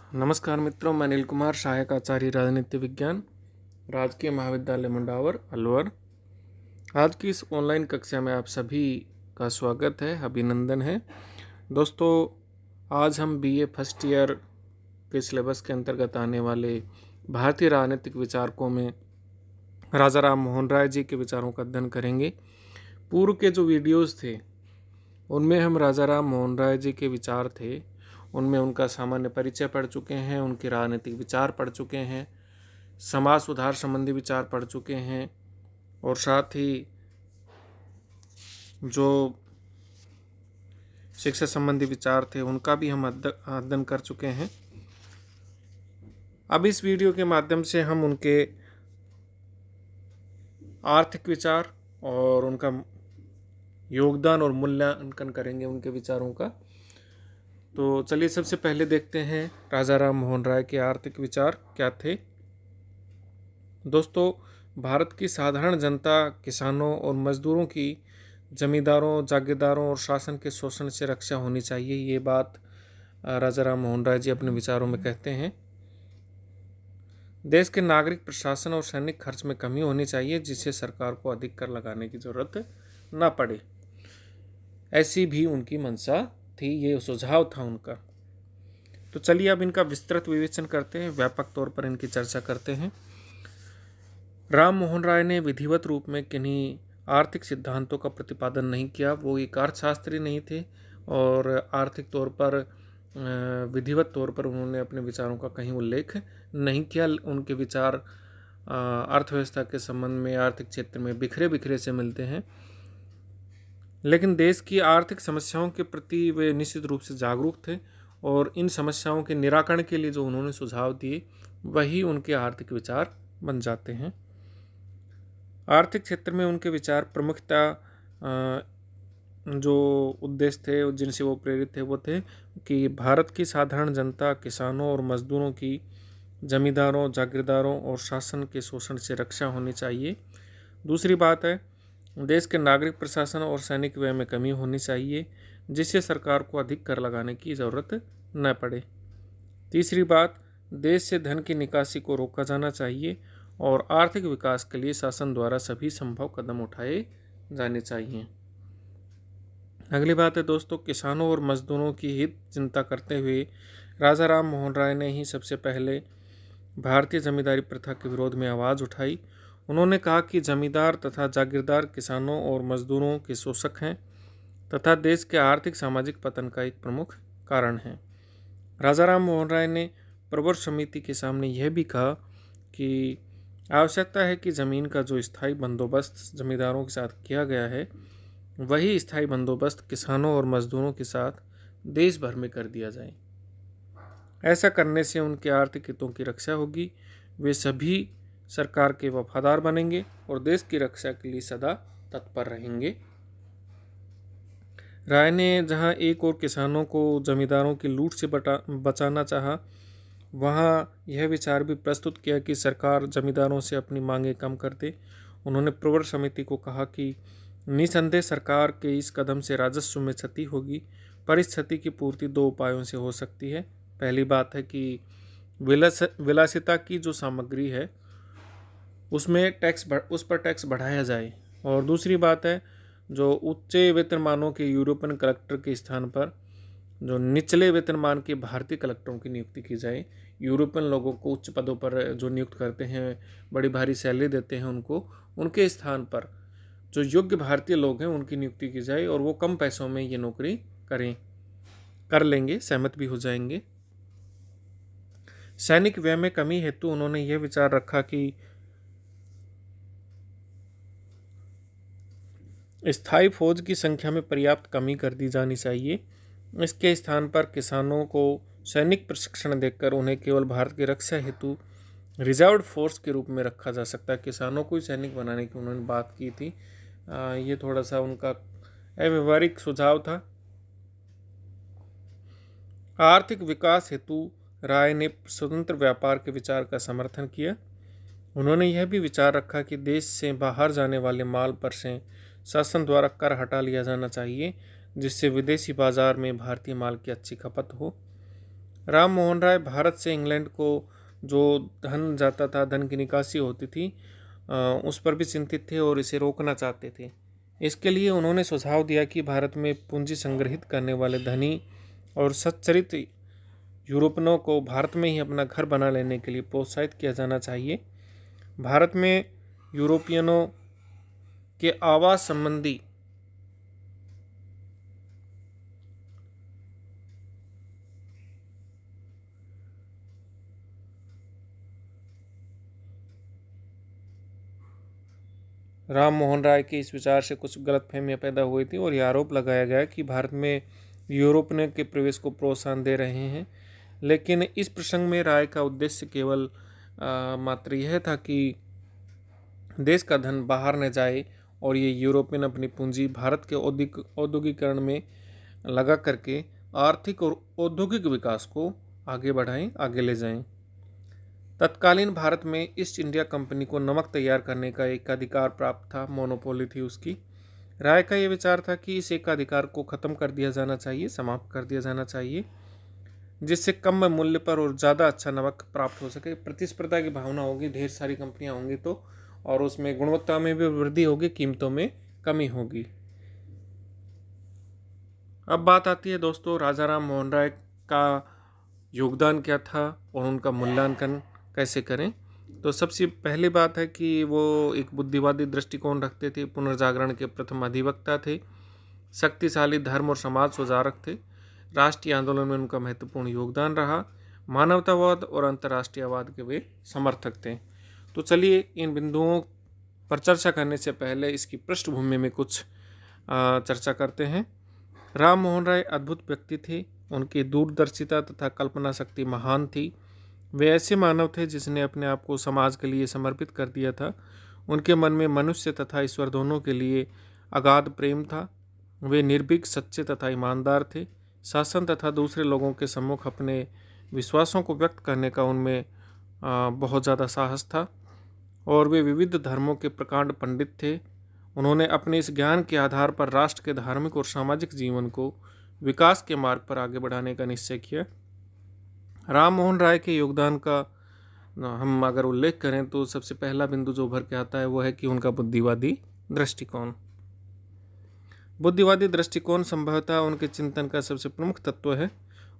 नमस्कार मित्रों, मैं अनिल कुमार, सहायक आचार्य राजनीति विज्ञान, राजकीय महाविद्यालय मुंडावर, अलवर। आज की इस ऑनलाइन कक्षा में आप सभी का स्वागत है, अभिनंदन है। दोस्तों, आज हम बीए फर्स्ट ईयर के सिलेबस के अंतर्गत आने वाले भारतीय राजनीतिक विचारकों में राजा राम मोहन राय जी के विचारों का अध्ययन करेंगे। पूर्व के जो वीडियोज़ थे उनमें हम राजा राम मोहन राय जी के विचार थे, उनमें उनका सामान्य परिचय पढ़ चुके हैं, उनके राजनीतिक विचार पढ़ चुके हैं, समाज सुधार संबंधी विचार पढ़ चुके हैं और साथ ही जो शिक्षा संबंधी विचार थे उनका भी हम अध्ययन कर चुके हैं। अब इस वीडियो के माध्यम से हम उनके आर्थिक विचार और उनका योगदान और मूल्यांकन करेंगे उनके विचारों का। तो चलिए सबसे पहले देखते हैं राजा राम मोहन राय के आर्थिक विचार क्या थे। दोस्तों, भारत की साधारण जनता किसानों और मजदूरों की जमींदारों, जागीरदारों और शासन के शोषण से रक्षा होनी चाहिए, ये बात राजा राम मोहन राय जी अपने विचारों में कहते हैं। देश के नागरिक प्रशासन और सैनिक खर्च में कमी होनी चाहिए, जिससे सरकार को अधिक कर लगाने की जरूरत न पड़े। ऐसी भी उनकी मंशा थी, ये सुझाव था उनका। तो चलिए अब इनका विस्तृत विवेचन करते हैं, व्यापक तौर पर इनकी चर्चा करते हैं। राम मोहन राय ने विधिवत रूप में किन्हीं आर्थिक सिद्धांतों का प्रतिपादन नहीं किया। वो एक अर्थशास्त्री नहीं थे और आर्थिक तौर पर विधिवत तौर पर उन्होंने अपने विचारों का कहीं उल्लेख नहीं किया। उनके विचार अर्थव्यवस्था के संबंध में, आर्थिक क्षेत्र में बिखरे बिखरे से मिलते हैं, लेकिन देश की आर्थिक समस्याओं के प्रति वे निश्चित रूप से जागरूक थे और इन समस्याओं के निराकरण के लिए जो उन्होंने सुझाव दिए वही उनके आर्थिक विचार बन जाते हैं। आर्थिक क्षेत्र में उनके विचार प्रमुखता जो उद्देश्य थे जिनसे वो प्रेरित थे वो थे कि भारत की साधारण जनता किसानों और मजदूरों की जमींदारों, जागीरदारों और शासन के शोषण से रक्षा होनी चाहिए। दूसरी बात है, देश के नागरिक प्रशासन और सैनिक व्यय में कमी होनी चाहिए, जिससे सरकार को अधिक कर लगाने की ज़रूरत न पड़े। तीसरी बात, देश से धन की निकासी को रोका जाना चाहिए और आर्थिक विकास के लिए शासन द्वारा सभी संभव कदम उठाए जाने चाहिए। अगली बात है दोस्तों, किसानों और मजदूरों की हित चिंता करते हुए राजा राम मोहन राय ने ही सबसे पहले भारतीय जमींदारी प्रथा के विरोध में आवाज़ उठाई। उन्होंने कहा कि जमींदार तथा जागीरदार किसानों और मजदूरों के शोषक हैं तथा देश के आर्थिक सामाजिक पतन का एक प्रमुख कारण है। राजा राम मोहन राय ने प्रवर समिति के सामने यह भी कहा कि आवश्यकता है कि ज़मीन का जो स्थायी बंदोबस्त जमींदारों के साथ किया गया है वही स्थायी बंदोबस्त किसानों और मजदूरों के साथ देश भर में कर दिया जाए। ऐसा करने से उनके आर्थिक हितों की रक्षा होगी, वे सभी सरकार के वफादार बनेंगे और देश की रक्षा के लिए सदा तत्पर रहेंगे। राय ने जहां एक और किसानों को जमींदारों की लूट से बचाना चाहा, वहां यह विचार भी प्रस्तुत किया कि सरकार जमींदारों से अपनी मांगें कम कर दे। उन्होंने प्रवर समिति को कहा कि निसंदेह सरकार के इस कदम से राजस्व में क्षति होगी, पर इस क्षति की पूर्ति दो उपायों से हो सकती है। पहली बात है कि विलासिता की जो सामग्री है उस पर टैक्स बढ़ाया जाए, और दूसरी बात है जो उच्च वेतनमानों के यूरोपियन कलेक्टर के स्थान पर जो निचले वेतनमान के भारतीय कलेक्टरों की नियुक्ति की जाए। यूरोपियन लोगों को उच्च पदों पर जो नियुक्त करते हैं, बड़ी भारी सैलरी देते हैं उनको, उनके स्थान पर जो योग्य भारतीय लोग हैं उनकी नियुक्ति की जाए और वो कम पैसों में ये नौकरी कर लेंगे, सहमत भी हो जाएंगे। सैनिक व्यय में कमी हेतु उन्होंने यह विचार रखा कि स्थायी फौज की संख्या में पर्याप्त कमी कर दी जानी चाहिए। इसके स्थान पर किसानों को सैनिक प्रशिक्षण देकर उन्हें केवल भारत की रक्षा हेतु रिजर्व्ड फोर्स के रूप में रखा जा सकता है। किसानों को ही सैनिक बनाने की उन्होंने बात की थी। ये थोड़ा सा उनका अव्यवहारिक सुझाव था। आर्थिक विकास हेतु राय ने स्वतंत्र व्यापार के विचार का समर्थन किया। उन्होंने यह भी विचार रखा कि देश से बाहर जाने वाले माल पर से शासन द्वारा कर हटा लिया जाना चाहिए, जिससे विदेशी बाजार में भारतीय माल की अच्छी खपत हो। राम मोहन राय भारत से इंग्लैंड को जो धन जाता था, धन की निकासी होती थी, उस पर भी चिंतित थे और इसे रोकना चाहते थे। इसके लिए उन्होंने सुझाव दिया कि भारत में पूंजी संग्रहित करने वाले धनी और सच्चरित यूरोपियनों को भारत में ही अपना घर बना लेने के लिए प्रोत्साहित किया जाना चाहिए। भारत में यूरोपियनों के आवास संबंधी राम मोहन राय के इस विचार से कुछ गलतफहमियां पैदा हुई थी और यह आरोप लगाया गया कि भारत में यूरोपियन के प्रवेश को प्रोत्साहन दे रहे हैं। लेकिन इस प्रसंग में राय का उद्देश्य केवल मात्र यह था कि देश का धन बाहर न जाए और ये यूरोपियन अपनी पूंजी भारत के औद्योगिकरण में लगा करके आर्थिक और औद्योगिक विकास को आगे बढ़ाएं, आगे ले जाएं। तत्कालीन भारत में ईस्ट इंडिया कंपनी को नमक तैयार करने का एकाधिकार प्राप्त था, मोनोपोली थी उसकी। राय का यह विचार था कि इस एकाधिकार को खत्म कर दिया जाना चाहिए, समाप्त कर दिया जाना चाहिए, जिससे कम मूल्य पर और ज़्यादा अच्छा नमक प्राप्त हो सके। प्रतिस्पर्धा की भावना होगी, ढेर सारी कंपनियां होंगी तो, और उसमें गुणवत्ता में भी वृद्धि होगी, कीमतों में कमी होगी। अब बात आती है दोस्तों, राजा राम मोहन राय का योगदान क्या था और उनका मूल्यांकन कैसे करें। तो सबसे पहली बात है कि वो एक बुद्धिवादी दृष्टिकोण रखते थे, पुनर्जागरण के प्रथम अधिवक्ता थे, शक्तिशाली धर्म और समाज सुधारक थे। राष्ट्रीय आंदोलन में उनका महत्वपूर्ण योगदान रहा। मानवतावाद और अंतर्राष्ट्रीयवाद के वे समर्थक थे। तो चलिए इन बिंदुओं पर चर्चा करने से पहले इसकी पृष्ठभूमि में कुछ चर्चा करते हैं। राम मोहन राय अद्भुत व्यक्ति थे। उनकी दूरदर्शिता तथा कल्पना शक्ति महान थी। वे ऐसे मानव थे जिसने अपने आप को समाज के लिए समर्पित कर दिया था। उनके मन में मनुष्य तथा ईश्वर दोनों के लिए अगाध प्रेम था। वे निर्भीक, सच्चे तथा ईमानदार थे। शासन तथा दूसरे लोगों के सम्मुख अपने विश्वासों को व्यक्त करने का उनमें बहुत ज़्यादा साहस था और वे विविध धर्मों के प्रकांड पंडित थे। उन्होंने अपने इस ज्ञान के आधार पर राष्ट्र के धार्मिक और सामाजिक जीवन को विकास के मार्ग पर आगे बढ़ाने का निश्चय किया। राम मोहन राय के योगदान का हम अगर उल्लेख करें तो सबसे पहला बिंदु जो उभर के आता है वो है कि उनका बुद्धिवादी दृष्टिकोण। बुद्धिवादी दृष्टिकोण संभवतः उनके चिंतन का सबसे प्रमुख तत्व है।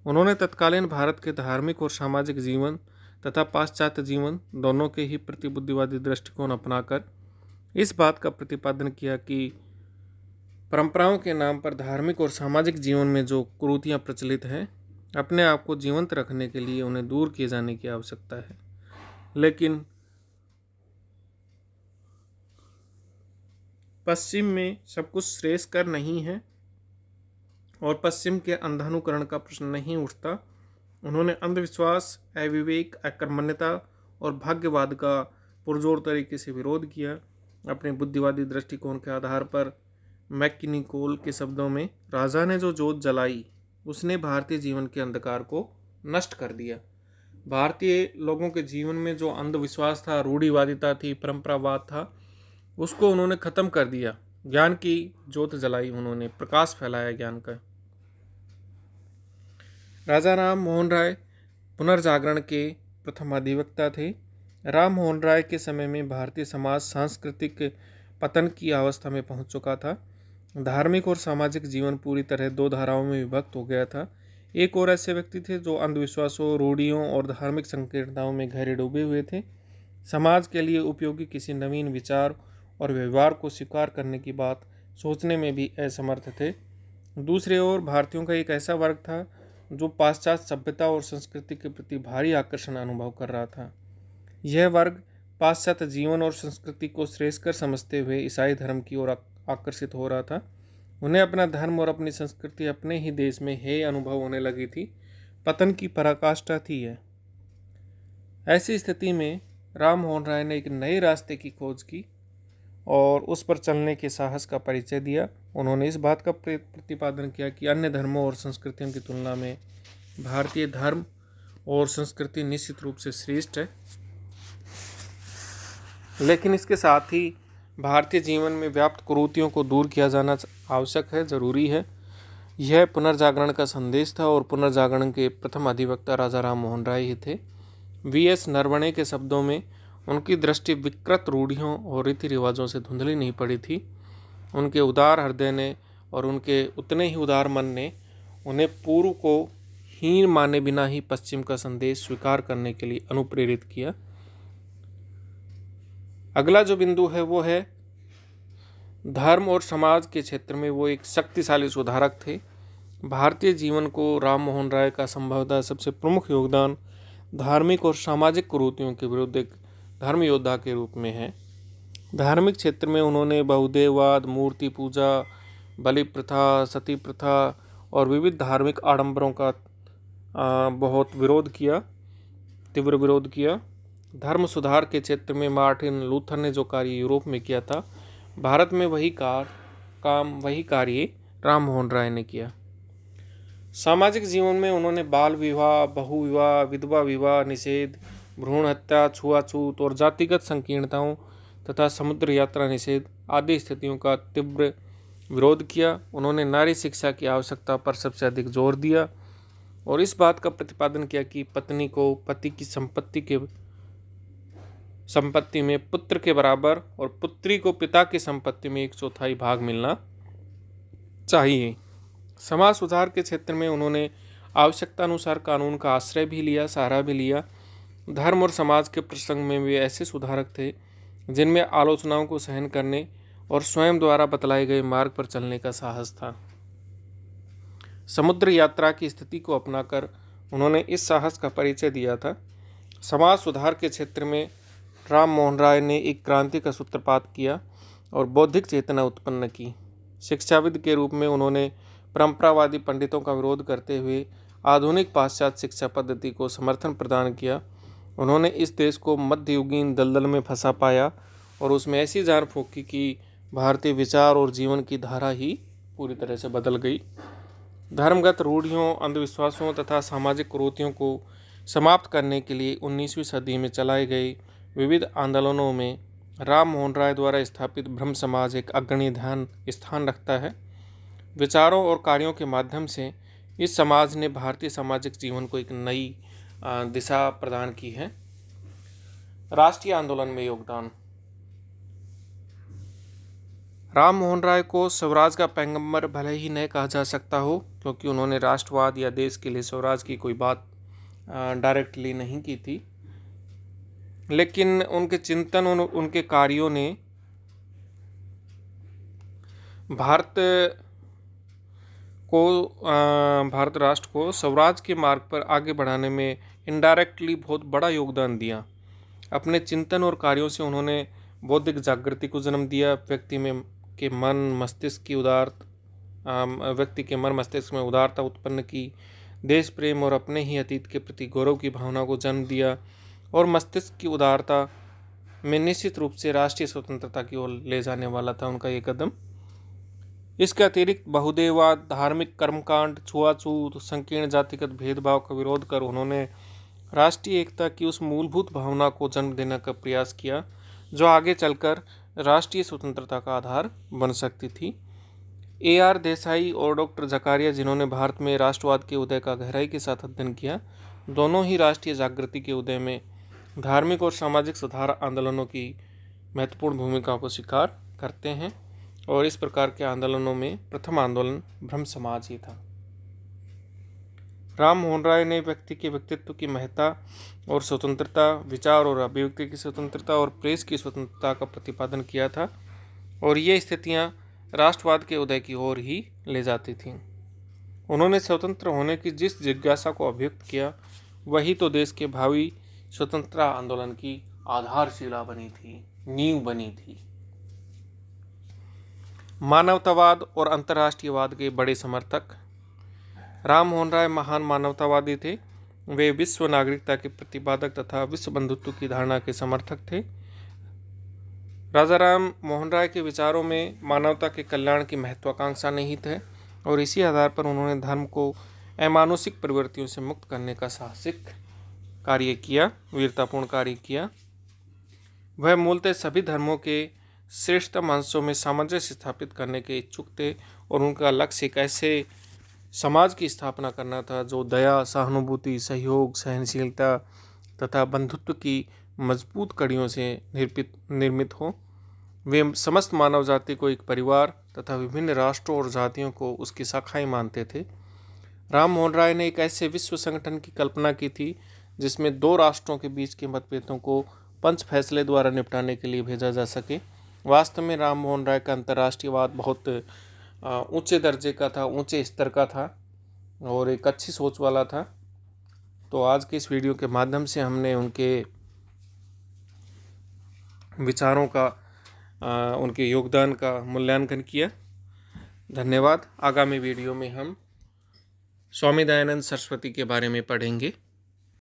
उन्होंने तत्कालीन भारत के धार्मिक और सामाजिक जीवन तथा पाश्चात्य जीवन दोनों के ही प्रति बुद्धिवादी दृष्टिकोण अपनाकर इस बात का प्रतिपादन किया कि परंपराओं के नाम पर धार्मिक और सामाजिक जीवन में जो कुरीतियाँ प्रचलित हैं, अपने आप को जीवंत रखने के लिए उन्हें दूर किए जाने की आवश्यकता है। लेकिन पश्चिम में सब कुछ श्रेयस्कर नहीं है और पश्चिम के अंधानुकरण का प्रश्न नहीं उठता। उन्होंने अंधविश्वास, अविवेक, अकर्मण्यता और भाग्यवाद का पुरजोर तरीके से विरोध किया। अपने बुद्धिवादी दृष्टिकोण के आधार पर मैकनिकोल के शब्दों में, राजा ने जो जोत जलाई उसने भारतीय जीवन के अंधकार को नष्ट कर दिया। भारतीय लोगों के जीवन में जो अंधविश्वास था, रूढ़िवादिता थी, परंपरावाद था, उसको उन्होंने ख़त्म कर दिया। ज्ञान की जोत जलाई, उन्होंने प्रकाश फैलाया ज्ञान का। राजा राम मोहन राय पुनर्जागरण के प्रथम अधिवक्ता थे। राम मोहन राय के समय में भारतीय समाज सांस्कृतिक पतन की अवस्था में पहुंच चुका था। धार्मिक और सामाजिक जीवन पूरी तरह दो धाराओं में विभक्त हो गया था। एक और ऐसे व्यक्ति थे जो अंधविश्वासों, रूढ़ियों और धार्मिक संकीर्णताओं में गहरे डूबे हुए थे। समाज के लिए उपयोगी किसी नवीन विचार और व्यवहार को स्वीकार करने की बात सोचने में भी असमर्थ थे। दूसरी ओर भारतीयों का एक ऐसा वर्ग था जो पाश्चात्य सभ्यता और संस्कृति के प्रति भारी आकर्षण अनुभव कर रहा था। यह वर्ग पाश्चात्य जीवन और संस्कृति को श्रेयस्कर समझते हुए ईसाई धर्म की ओर आकर्षित हो रहा था। उन्हें अपना धर्म और अपनी संस्कृति अपने ही देश में हेय अनुभव होने लगी थी। पतन की पराकाष्ठा थी यह। ऐसी स्थिति में राम मोहन राय ने एक नए रास्ते की खोज की और उस पर चलने के साहस का परिचय दिया। उन्होंने इस बात का प्रतिपादन किया कि अन्य धर्मों और संस्कृतियों की तुलना में भारतीय धर्म और संस्कृति निश्चित रूप से श्रेष्ठ है, लेकिन इसके साथ ही भारतीय जीवन में व्याप्त कुरीतियों को दूर किया जाना आवश्यक है, ज़रूरी है। यह पुनर्जागरण का संदेश था और पुनर्जागरण के प्रथम अधिवक्ता राजा राम मोहन राय ही थे। वी.एस. नरवणे के शब्दों में उनकी दृष्टि विकृत रूढ़ियों और रीति रिवाजों से धुंधली नहीं पड़ी थी। उनके उदार हृदय ने और उनके उतने ही उदार मन ने उन्हें पूर्व को हीन माने बिना ही पश्चिम का संदेश स्वीकार करने के लिए अनुप्रेरित किया। अगला जो बिंदु है वो है धर्म और समाज के क्षेत्र में वो एक शक्तिशाली सुधारक थे। भारतीय जीवन को राम मोहन राय का संभवतः सबसे प्रमुख योगदान धार्मिक और सामाजिक कुरीतियों के विरुद्ध एक धर्म योद्धा के रूप में है। धार्मिक क्षेत्र में उन्होंने बहुदेववाद, मूर्ति पूजा, बलि प्रथा, सती प्रथा और विविध धार्मिक आडंबरों का बहुत तीव्र विरोध किया। धर्म सुधार के क्षेत्र में मार्टिन लूथर ने जो कार्य यूरोप में किया था, भारत में वही कार्य राम मोहन राय ने किया। सामाजिक जीवन में उन्होंने बाल विवाह, बहु विवाह, विधवा विवाह निषेध, भ्रूण हत्या, छुआछूत और जातिगत संकीर्णताओं तथा समुद्र यात्रा निषेध आदि स्थितियों का तीव्र विरोध किया। उन्होंने नारी शिक्षा की आवश्यकता पर सबसे अधिक जोर दिया और इस बात का प्रतिपादन किया कि पत्नी को पति की संपत्ति में पुत्र के बराबर और पुत्री को पिता की संपत्ति में 1/4 भाग मिलना चाहिए। समाज सुधार के क्षेत्र में उन्होंने आवश्यकता अनुसार कानून का आश्रय भी लिया, सहारा भी लिया। धर्म और समाज के प्रसंग में वे ऐसे सुधारक थे जिनमें आलोचनाओं को सहन करने और स्वयं द्वारा बतलाए गए मार्ग पर चलने का साहस था। समुद्र यात्रा की स्थिति को अपनाकर उन्होंने इस साहस का परिचय दिया था। समाज सुधार के क्षेत्र में राम मोहन राय ने एक क्रांति का सूत्रपात किया और बौद्धिक चेतना उत्पन्न की। शिक्षाविद के रूप में उन्होंने परंपरावादी पंडितों का विरोध करते हुए आधुनिक पाश्चात्य शिक्षा पद्धति को समर्थन प्रदान किया। उन्होंने इस देश को मध्ययुगीन दलदल में फंसा पाया और उसमें ऐसी जान फूंकी कि भारतीय विचार और जीवन की धारा ही पूरी तरह से बदल गई। धर्मगत रूढ़ियों, अंधविश्वासों तथा सामाजिक कुरीतियों को समाप्त करने के लिए 19वीं सदी में चलाए गए विविध आंदोलनों में राम मोहन राय द्वारा स्थापित ब्रह्म समाज एक अग्रणी स्थान रखता है। विचारों और कार्यों के माध्यम से इस समाज ने भारतीय सामाजिक जीवन को एक नई दिशा प्रदान की है। राष्ट्रीय आंदोलन में योगदान। राम मोहन राय को स्वराज का पैगंबर भले ही नहीं कहा जा सकता हो, क्योंकि उन्होंने राष्ट्रवाद या देश के लिए स्वराज की कोई बात डायरेक्टली नहीं की थी, लेकिन उनके चिंतन और उनके कार्यों ने भारत राष्ट्र को स्वराज के मार्ग पर आगे बढ़ाने में इनडायरेक्टली बहुत बड़ा योगदान दिया। अपने चिंतन और कार्यों से उन्होंने बौद्धिक जागृति को जन्म दिया। व्यक्ति के मन मस्तिष्क में उदारता उत्पन्न की, देश प्रेम और अपने ही अतीत के प्रति गौरव की भावना को जन्म दिया और मस्तिष्क की उदारता में निश्चित रूप से राष्ट्रीय स्वतंत्रता की ओर ले जाने वाला था उनका ये कदम। इसके अतिरिक्त बहुदेववाद, धार्मिक कर्मकांड, छुआछूत, संकीर्ण जातिगत भेदभाव का विरोध कर उन्होंने राष्ट्रीय एकता की उस मूलभूत भावना को जन्म देने का प्रयास किया जो आगे चलकर राष्ट्रीय स्वतंत्रता का आधार बन सकती थी। A.R. देसाई और डॉक्टर जकारिया, जिन्होंने भारत में राष्ट्रवाद के उदय का गहराई के साथ अध्ययन किया, दोनों ही राष्ट्रीय जागृति के उदय में धार्मिक और सामाजिक सुधार आंदोलनों की महत्वपूर्ण भूमिका को स्वीकार करते हैं और इस प्रकार के आंदोलनों में प्रथम आंदोलन ब्रह्म समाज ही था। राम मोहन राय ने व्यक्ति के व्यक्तित्व की महत्ता और स्वतंत्रता, विचार और अभिव्यक्ति की स्वतंत्रता और प्रेस की स्वतंत्रता का प्रतिपादन किया था और ये स्थितियां राष्ट्रवाद के उदय की ओर ही ले जाती थीं। उन्होंने स्वतंत्र होने की जिस जिज्ञासा को अभिव्यक्त किया, वही तो देश के भावी स्वतंत्रता आंदोलन की आधारशिला बनी थी, नींव बनी थी। मानवतावाद और अंतर्राष्ट्रीयवाद के बड़े समर्थक। राम मोहन राय महान मानवतावादी थे। वे विश्व नागरिकता के प्रतिपादक तथा विश्व बंधुत्व की धारणा के समर्थक थे। राजा राम मोहन राय के विचारों में मानवता के कल्याण की महत्वाकांक्षा निहित है और इसी आधार पर उन्होंने धर्म को अमानुषिक प्रवृत्तियों से मुक्त करने का साहसिक कार्य किया, वीरतापूर्ण कार्य किया। वह मूलतः सभी धर्मों के श्रेष्ठतम अंशों में सामंजस्य स्थापित करने के इच्छुक थे और उनका लक्ष्य एक ऐसे समाज की स्थापना करना था जो दया, सहानुभूति, सहयोग, सहनशीलता तथा बंधुत्व की मजबूत कड़ियों से निर्मित हो। वे समस्त मानव जाति को एक परिवार तथा विभिन्न राष्ट्रों और जातियों को उसकी शाखाएं मानते थे। राम मोहन राय ने एक ऐसे विश्व संगठन की कल्पना की थी जिसमें दो राष्ट्रों के बीच के मतभेदों को पंच फैसले द्वारा निपटाने के लिए भेजा जा सके। वास्तव में राम मोहन राय का अंतर्राष्ट्रीयवाद बहुत ऊंचे दर्जे का था, ऊंचे स्तर का था और एक अच्छी सोच वाला था। तो आज के इस वीडियो के माध्यम से हमने उनके विचारों का, उनके योगदान का मूल्यांकन किया। धन्यवाद। आगामी वीडियो में हम स्वामी दयानंद सरस्वती के बारे में पढ़ेंगे।